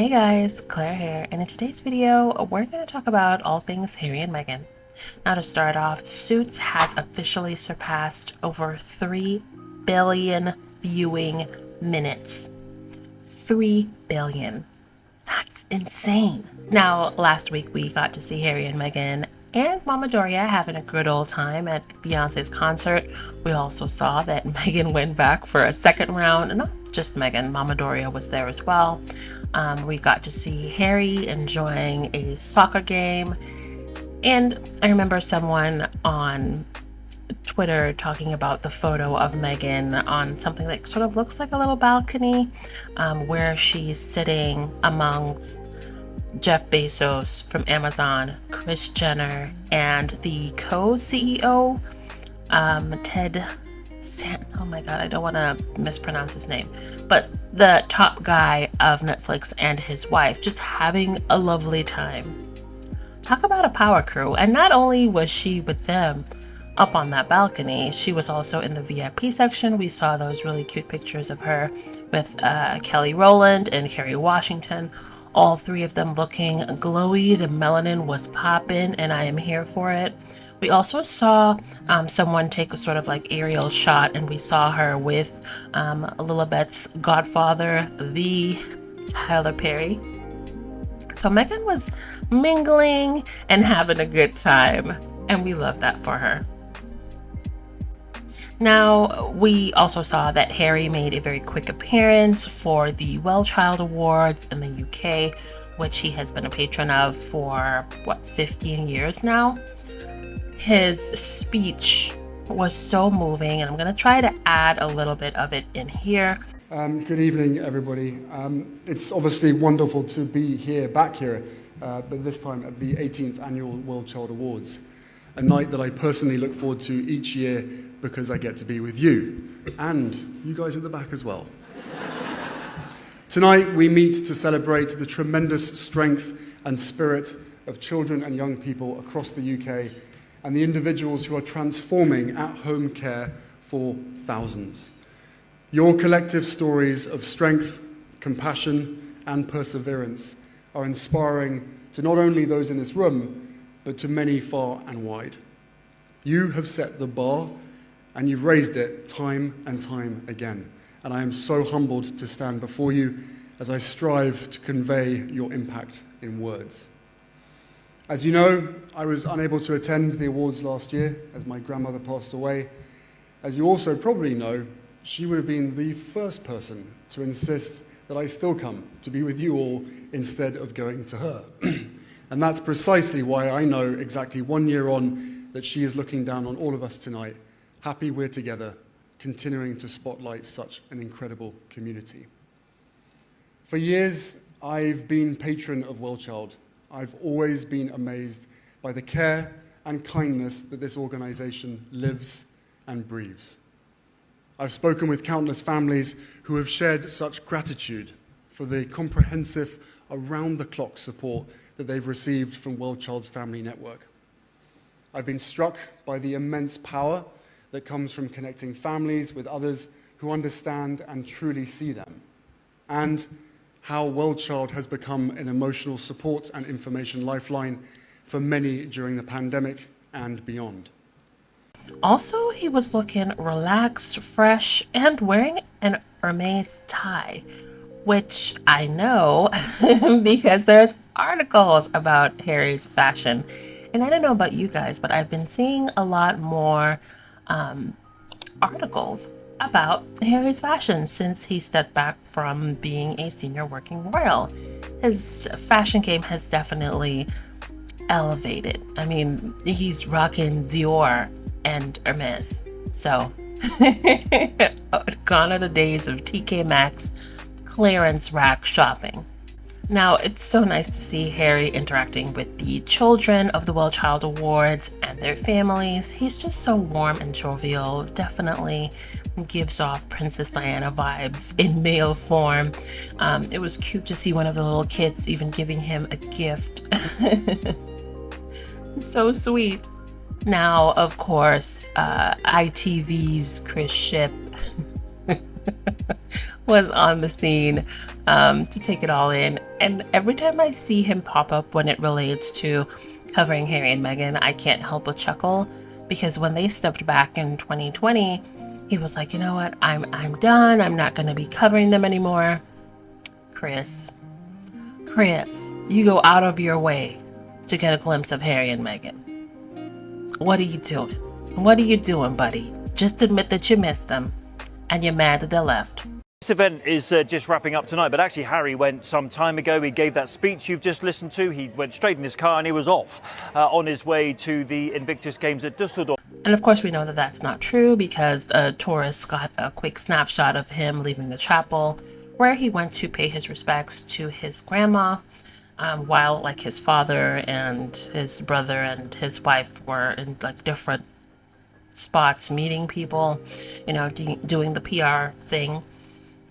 Hey guys, Claire here, and in today's video, we're going to talk about all things Harry and Meghan. Now to start off, Suits has officially surpassed over 3 billion viewing minutes. 3 billion. That's insane. Now, last week we got to see Harry and Meghan and Mama Doria having a good old time at Beyonce's concert. We also saw that Meghan went back for a second round. Not just Meghan, Mama Doria was there as well. We got to see Harry enjoying a soccer game. And I remember someone on Twitter talking about the photo of Meghan on something that sort of looks like a little balcony, where she's sitting amongst Jeff Bezos from Amazon, Kris Jenner, and the co-CEO, Ted oh my god, I don't want to mispronounce his name, but the top guy of Netflix and his wife, just having a lovely time. Talk about a power crew. And not only was she with them up on that balcony, she was also in the VIP section. We saw those really cute pictures of her with Kelly Rowland and Kerry Washington, all three of them looking glowy. The melanin was popping, and I am here for it. We also saw someone take a sort of like aerial shot, and we saw her with Lilibet's godfather, the Tyler Perry. So Meghan was mingling and having a good time, and we love that for her. Now, we also saw that Harry made a very quick appearance for the Well Child Awards in the UK, which he has been a patron of for, 15 years now. His speech was so moving, and I'm going to try to add a little bit of it in here. Good evening, everybody. It's obviously wonderful to be back here, but this time at the 18th Annual World Child Awards, a night that I personally look forward to each year because I get to be with you, and you guys at the back as well. Tonight, we meet to celebrate the tremendous strength and spirit of children and young people across the UK and the individuals who are transforming at-home care for thousands. Your collective stories of strength, compassion, and perseverance are inspiring to not only those in this room, but to many far and wide. You have set the bar, and you've raised it time and time again. And I am so humbled to stand before you as I strive to convey your impact in words. As you know, I was unable to attend the awards last year as my grandmother passed away. As you also probably know, she would have been the first person to insist that I still come to be with you all instead of going to her. And that's precisely why I know exactly 1 year on that she is looking down on all of us tonight, happy we're together, continuing to spotlight such an incredible community. For years, I've been patron of Well Child. I've always been amazed by the care and kindness that this organization lives and breathes. I've spoken with countless families who have shared such gratitude for the comprehensive, around-the-clock support that they've received from Well Child's family network. I've been struck by the immense power that comes from connecting families with others who understand and truly see them, and how Well Child has become an emotional support and information lifeline for many during the pandemic and beyond. Also, he was looking relaxed, fresh, and wearing an Hermes tie, which I know because there's articles about Harry's fashion. And I don't know about you guys, but I've been seeing a lot more articles about Harry's fashion since he stepped back from being a senior working royal. His fashion game has definitely elevated. I mean, he's rocking Dior and Hermes. So, gone are the days of TK Maxx clearance rack shopping. Now, it's so nice to see Harry interacting with the children of the Well Child Awards and their families. He's just so warm and jovial, definitely gives off Princess Diana vibes in male form. It was cute to see one of the little kids even giving him a gift. So sweet. Now, of course, ITV's Chris Ship was on the scene to take it all in. And every time I see him pop up when it relates to covering Harry and Meghan, I can't help but chuckle, because when they stepped back in 2020, he was like, you know what, I'm done. I'm not going to be covering them anymore. Chris, you go out of your way to get a glimpse of Harry and Meghan. What are you doing? What are you doing, buddy? Just admit that you missed them and you're mad that they left. This event is just wrapping up tonight, but actually Harry went some time ago. He gave that speech you've just listened to. He went straight in his car and he was off on his way to the Invictus Games at Dusseldorf. And of course we know that that's not true, because tourists got a quick snapshot of him leaving the chapel, where he went to pay his respects to his grandma, while like his father and his brother and his wife were in like different spots meeting people, you know, doing the PR thing.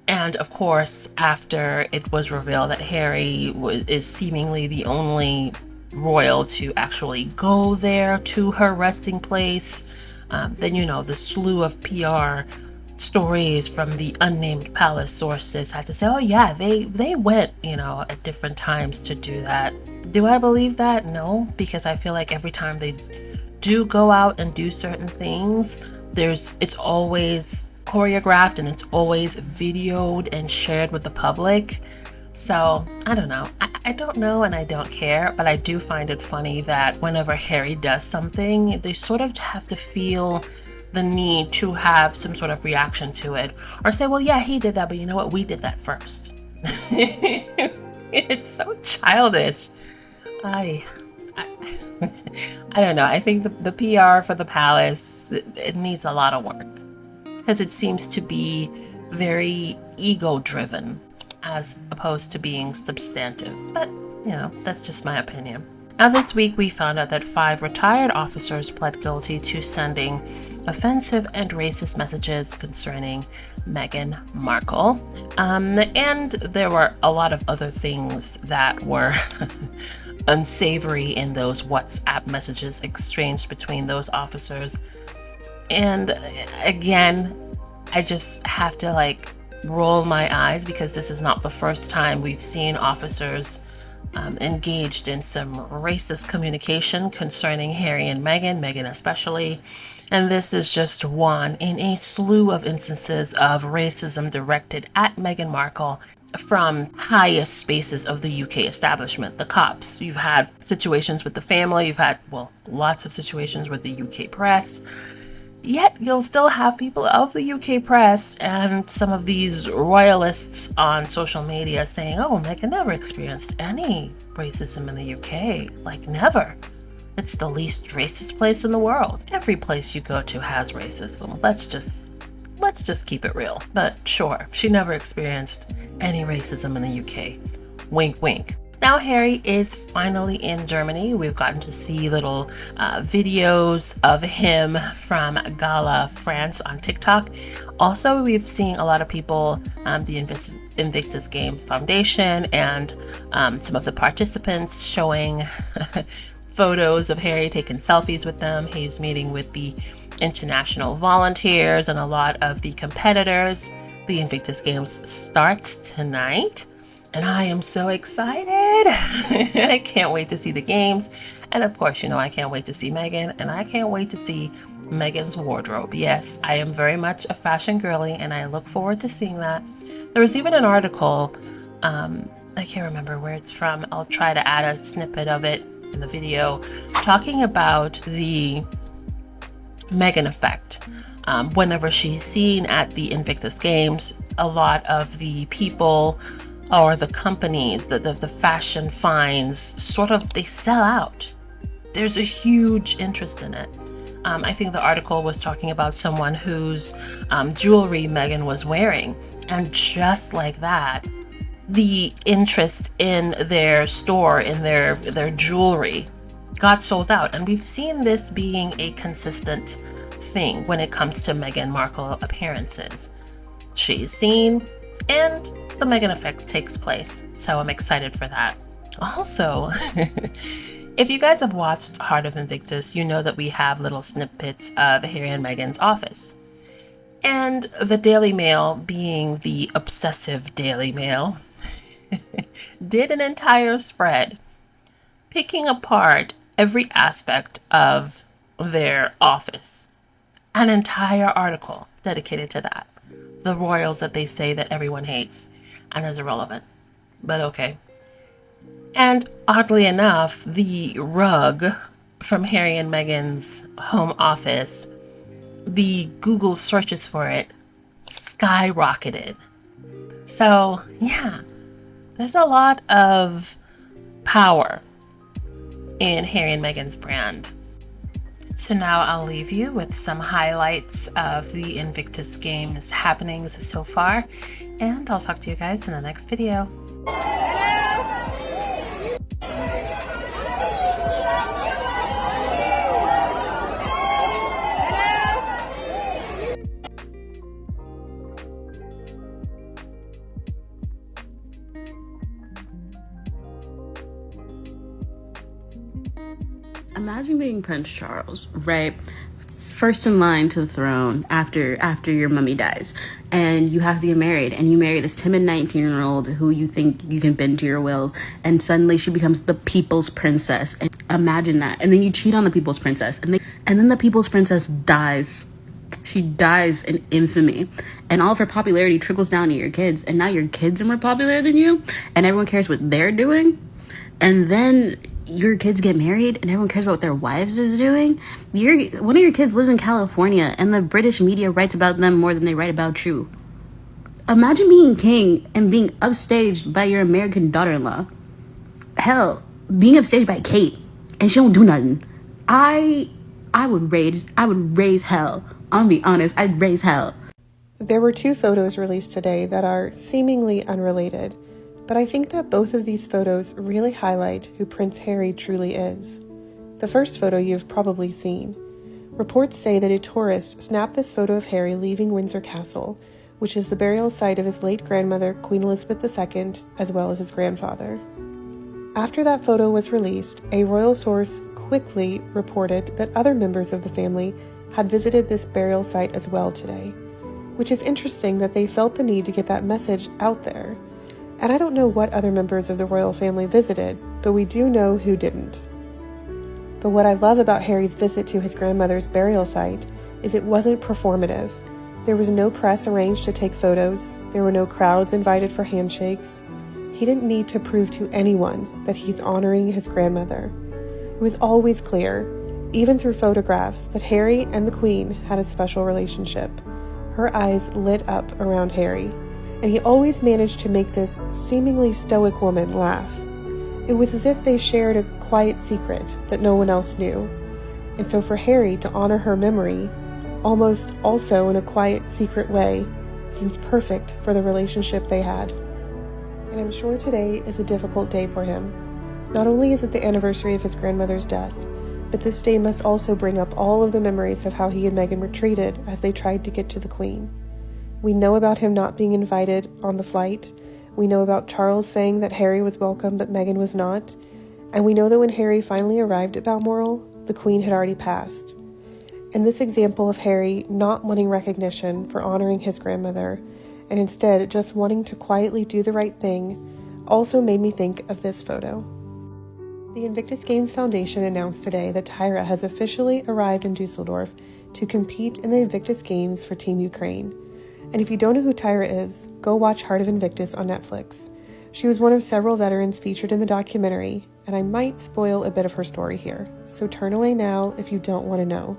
And of course, after it was revealed that Harry is seemingly the only royal to actually go there to her resting place, then, you know, the slew of PR stories from the unnamed palace sources had to say, oh yeah, they went, you know, at different times to do that. Do I believe that? No, because I feel like every time they do go out and do certain things, it's always choreographed and it's always videoed and shared with the public. So I don't know. I don't know and I don't care, but I do find it funny that whenever Harry does something, they sort of have to feel the need to have some sort of reaction to it, or say, well, yeah, he did that, but you know what, we did that first. It's so childish. I don't know. I think the PR for the palace, it needs a lot of work, because it seems to be very ego driven as opposed to being substantive. But, you know, that's just my opinion. Now, this week we found out that 5 retired officers pled guilty to sending offensive and racist messages concerning Meghan Markle. And there were a lot of other things that were unsavory in those WhatsApp messages exchanged between those officers. And again, I just have to like roll my eyes, because this is not the first time we've seen officers engaged in some racist communication concerning Harry and Meghan especially. And this is just one in a slew of instances of racism directed at Meghan Markle from highest spaces of the UK establishment, the cops. You've had situations with the family, you've had, well, lots of situations with the UK press. Yet you'll still have people of the UK press and some of these royalists on social media saying, oh, Meghan never experienced any racism in the UK. Like, never. It's the least racist place in the world. Every place you go to has racism. Let's just keep it real. But sure, she never experienced any racism in the UK. Wink, wink. Now Harry is finally in Germany. We've gotten to see little videos of him from Gala, France on TikTok. Also, we've seen a lot of people, the Invictus Game Foundation and some of the participants showing photos of Harry, taking selfies with them. He's meeting with the international volunteers and a lot of the competitors. The Invictus Games starts tonight. And I am so excited. I can't wait to see the games. And of course, you know, I can't wait to see Meghan, and I can't wait to see Meghan's wardrobe. Yes, I am very much a fashion girly, and I look forward to seeing that. There was even an article, I can't remember where it's from. I'll try to add a snippet of it in the video, talking about the Meghan effect. Whenever she's seen at the Invictus Games, a lot of the people or the companies, the fashion finds, sort of, they sell out. There's a huge interest in it. I think the article was talking about someone whose jewelry Meghan was wearing, and just like that, the interest in their store, in their jewelry, got sold out. And we've seen this being a consistent thing when it comes to Meghan Markle appearances. She's seen, and the Meghan effect takes place. So I'm excited for that. Also, if you guys have watched Heart of Invictus, you know that we have little snippets of Harry and Meghan's office. And the Daily Mail, being the obsessive Daily Mail, did an entire spread picking apart every aspect of their office. An entire article dedicated to that. The royals that they say that everyone hates and is irrelevant. But okay. And oddly enough, the rug from Harry and Meghan's home office, the Google searches for it skyrocketed. So, yeah, there's a lot of power in Harry and Meghan's brand. So now I'll leave you with some highlights of the Invictus Games happenings so far, and I'll talk to you guys in the next video. Imagine being Prince Charles, right? First in line to the throne after your mummy dies, and you have to get married, and you marry this timid 19-year-old who you think you can bend to your will, and suddenly she becomes the people's princess. And imagine that. And then you cheat on the people's princess, and then the people's princess dies. She dies in infamy, and all of her popularity trickles down to your kids, and now your kids are more popular than you, and everyone cares what they're doing. And then your kids get married and everyone cares about what their wives is doing. One of your kids lives in California and the British media writes about them more than they write about you. Imagine being king and being upstaged by your American daughter-in-law. Hell, being upstaged by Kate and she don't do nothing. I would raise hell. I'll be honest, I'd raise hell. There were 2 photos released today that are seemingly unrelated, but I think that both of these photos really highlight who Prince Harry truly is. The first photo you've probably seen. Reports say that a tourist snapped this photo of Harry leaving Windsor Castle, which is the burial site of his late grandmother, Queen Elizabeth II, as well as his grandfather. After that photo was released, a royal source quickly reported that other members of the family had visited this burial site as well today, which is interesting that they felt the need to get that message out there. And I don't know what other members of the royal family visited, but we do know who didn't. But what I love about Harry's visit to his grandmother's burial site is it wasn't performative. There was no press arranged to take photos. There were no crowds invited for handshakes. He didn't need to prove to anyone that he's honoring his grandmother. It was always clear, even through photographs, that Harry and the Queen had a special relationship. Her eyes lit up around Harry, and he always managed to make this seemingly stoic woman laugh. It was as if they shared a quiet secret that no one else knew. And so for Harry to honor her memory, almost also in a quiet, secret way, seems perfect for the relationship they had. And I'm sure today is a difficult day for him. Not only is it the anniversary of his grandmother's death, but this day must also bring up all of the memories of how he and Meghan were treated as they tried to get to the Queen. We know about him not being invited on the flight. We know about Charles saying that Harry was welcome but Meghan was not. And we know that when Harry finally arrived at Balmoral, the Queen had already passed. And this example of Harry not wanting recognition for honoring his grandmother, and instead just wanting to quietly do the right thing, also made me think of this photo. The Invictus Games Foundation announced today that Tyra has officially arrived in Dusseldorf to compete in the Invictus Games for Team Ukraine. And if you don't know who Tyra is, go watch Heart of Invictus on Netflix. She was one of several veterans featured in the documentary, and I might spoil a bit of her story here, so turn away now if you don't want to know.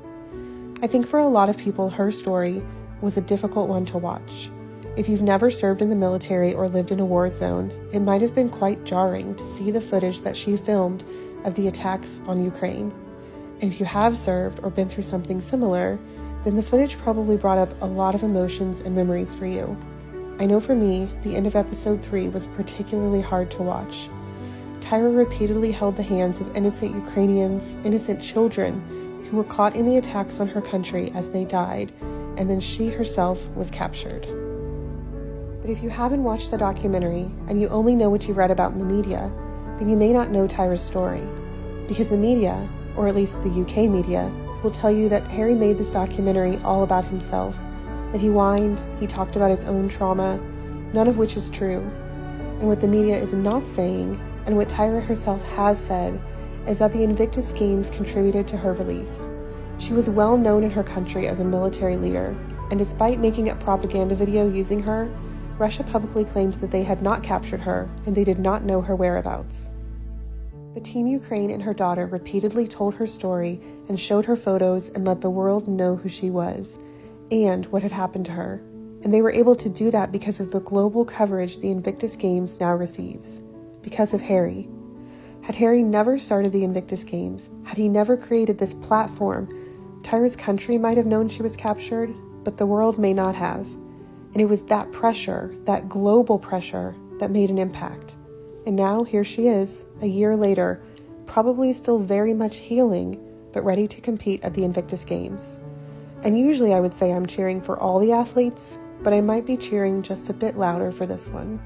I think for a lot of people, her story was a difficult one to watch. If you've never served in the military or lived in a war zone, it might have been quite jarring to see the footage that she filmed of the attacks on Ukraine. And if you have served or been through something similar, then the footage probably brought up a lot of emotions and memories for you. I know for me, the end of episode 3 was particularly hard to watch. Tyra repeatedly held the hands of innocent Ukrainians, innocent children, who were caught in the attacks on her country as they died, and then she herself was captured. But if you haven't watched the documentary, and you only know what you read about in the media, then you may not know Tyra's story. Because the media, or at least the UK media, will tell you that Harry made this documentary all about himself, that he whined, he talked about his own trauma, none of which is true. And what the media is not saying, and what Tyra herself has said, is that the Invictus Games contributed to her release. She was well known in her country as a military leader, and despite making a propaganda video using her, Russia publicly claimed that they had not captured her and they did not know her whereabouts. The Team Ukraine and her daughter repeatedly told her story and showed her photos and let the world know who she was and what had happened to her. And they were able to do that because of the global coverage the Invictus Games now receives, because of Harry. Had Harry never started the Invictus Games, had he never created this platform, Tyra's country might have known she was captured, but the world may not have. And it was that pressure, that global pressure, that made an impact. And now here she is, a year later, probably still very much healing, but ready to compete at the Invictus Games. And usually I would say I'm cheering for all the athletes, but I might be cheering just a bit louder for this one.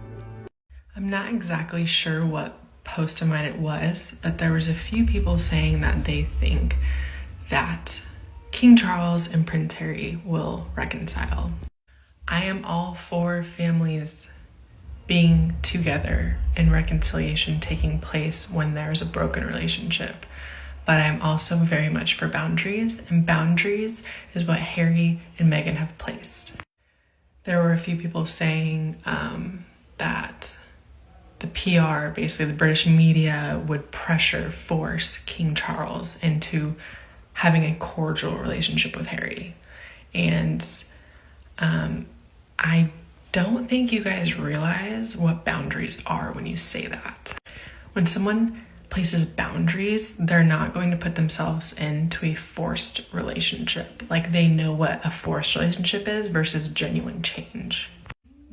I'm not exactly sure what post of mine it was, but there was a few people saying that they think that King Charles and Prince Harry will reconcile. I am all for families being together and reconciliation taking place when there's a broken relationship. But I'm also very much for boundaries, and boundaries is what Harry and Meghan have placed. There were a few people saying that the PR, basically the British media, would force King Charles into having a cordial relationship with Harry. And I don't think you guys realize what boundaries are when you say that. When someone places boundaries, they're not going to put themselves into a forced relationship. Like, they know what a forced relationship is versus genuine change.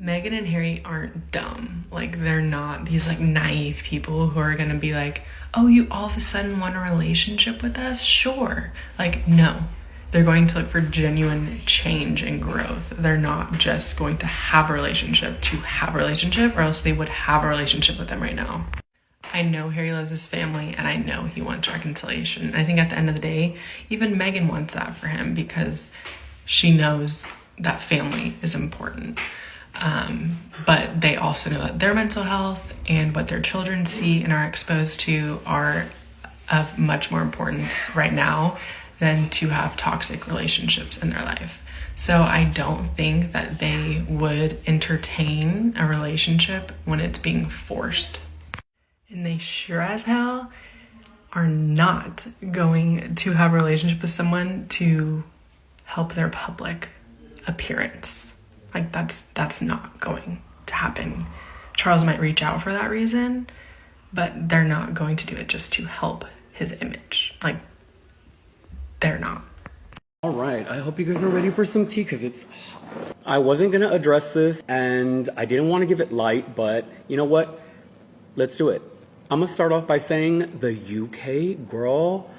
Meghan and Harry aren't dumb. Like, they're not these like naive people who are gonna be like, oh, you all of a sudden want a relationship with us? Sure. Like, no. They're going to look for genuine change and growth. They're not just going to have a relationship to have a relationship, or else they would have a relationship with them right now. I know Harry loves his family, and I know he wants reconciliation. I think at the end of the day, even Meghan wants that for him because she knows that family is important. But they also know that their mental health and what their children see and are exposed to are of much more importance right now than to have toxic relationships in their life. So I don't think that they would entertain a relationship when it's being forced. And they sure as hell are not going to have a relationship with someone to help their public appearance. Like, that's not going to happen. Charles might reach out for that reason, but they're not going to do it just to help his image. Like, they're not. All right, I hope you guys are ready for some tea because it's hot. I wasn't going to address this and I didn't want to give it light, but you know what? Let's do it. I'm going to start off by saying the UK, girl,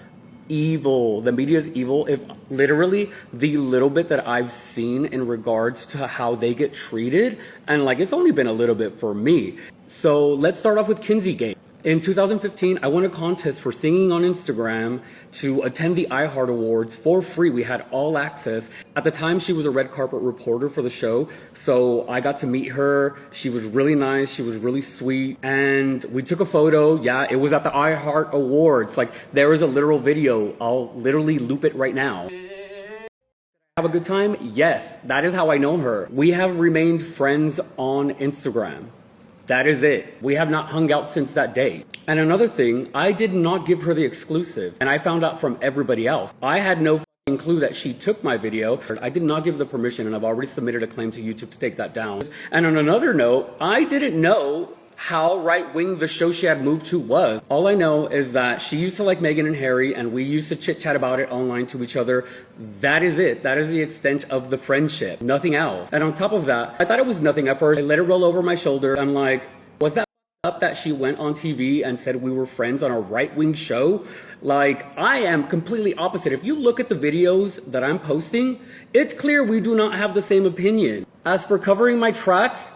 evil. The media is evil. If literally the little bit that I've seen in regards to how they get treated, and like it's only been a little bit for me. So let's start off with Kinsey Game. In 2015, I won a contest for singing on Instagram to attend the iHeart Awards for free. We had all access. At the time, she was a red carpet reporter for the show, so I got to meet her. She was really nice. She was really sweet. And we took a photo. Yeah, it was at the iHeart Awards. Like, there is a literal video. I'll literally loop it right now. Have a good time? Yes, that is how I know her. We have remained friends on Instagram. That is it. We have not hung out since that day. And another thing, I did not give her the exclusive, and I found out from everybody else. I had no fucking clue that she took my video. I did not give the permission, and I've already submitted a claim to YouTube to take that down. And on another note, I didn't know how right-wing the show she had moved to was. All I know is that she used to like Meghan and Harry, and we used to chit-chat about it online to each other. That is it. That is the extent of the friendship. Nothing else. And on top of that, I thought it was nothing at first. I let it roll over my shoulder. I'm like, was that up that she went on TV and said we were friends on a right-wing show? Like, I am completely opposite. If you look at the videos that I'm posting, it's clear we do not have the same opinion. As for covering my tracks,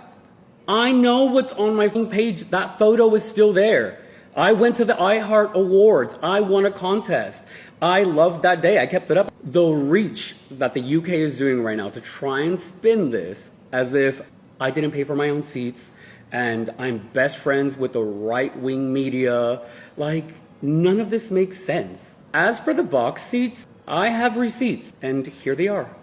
I know what's on my page. That photo is still there. I went to the iHeart Awards. I won a contest. I loved that day. I kept it up. The reach that the UK is doing right now to try and spin this as if I didn't pay for my own seats, and I'm best friends with the right-wing media. Like, none of this makes sense. As for the box seats, I have receipts, and here they are.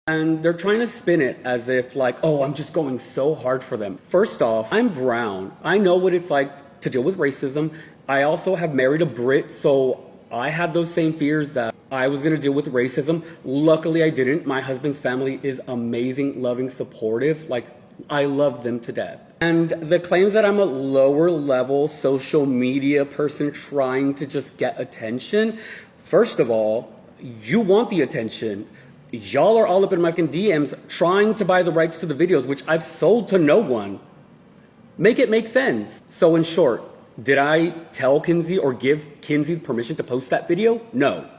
And they're trying to spin it as if like, oh, I'm just going so hard for them. First off, I'm brown. I know what it's like to deal with racism. I also have married a Brit, so I had those same fears that I was gonna deal with racism. Luckily, I didn't. My husband's family is amazing, loving, supportive. Like, I love them to death. And the claims that I'm a lower level social media person trying to just get attention, first of all, you want the attention. Y'all are all up in my DMs trying to buy the rights to the videos, which I've sold to no one. Make it make sense. So in short, did I tell Kinsey or give Kinsey permission to post that video? No.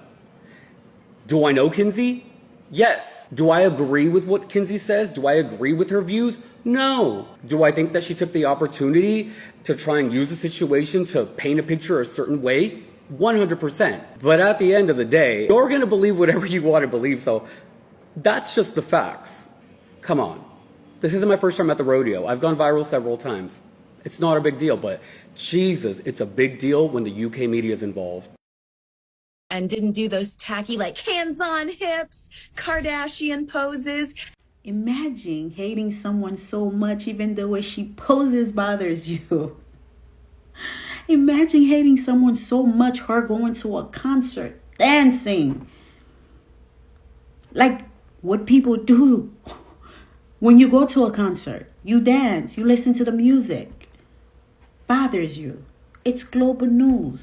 Do I know Kinsey? Yes. Do I agree with what Kinsey says? Do I agree with her views? No. Do I think that she took the opportunity to try and use the situation to paint a picture a certain way? 100%. But at the end of the day, you're going to believe whatever you want to believe, so that's just the facts. Come on. This isn't my first time at the rodeo. I've gone viral several times. It's not a big deal, but Jesus, it's a big deal when the UK media is involved. And didn't do those tacky, like, hands-on hips, Kardashian poses. Imagine hating someone so much even the way she poses bothers you. Imagine hating someone so much, her going to a concert, dancing. Like what people do when you go to a concert. You dance, you listen to the music. Bothers you. It's global news.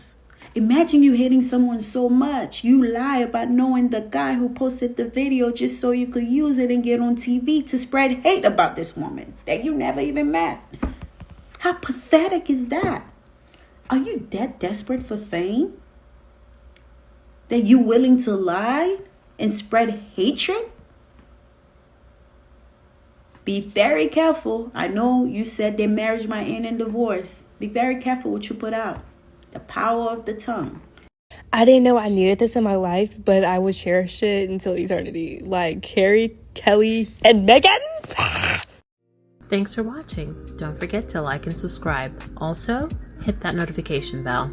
Imagine you hating someone so much, you lie about knowing the guy who posted the video just so you could use it and get on TV to spread hate about this woman that you never even met. How pathetic is that? Are you that desperate for fame that you're willing to lie and spread hatred? Be very careful. I know you said their marriage might end in divorce. Be very careful what you put out. The power of the tongue. I didn't know I needed this in my life, but I would cherish it until eternity. Like Carrie, Kelly, and Megan. Thanks for watching. Don't forget to like and subscribe. Also, hit that notification bell.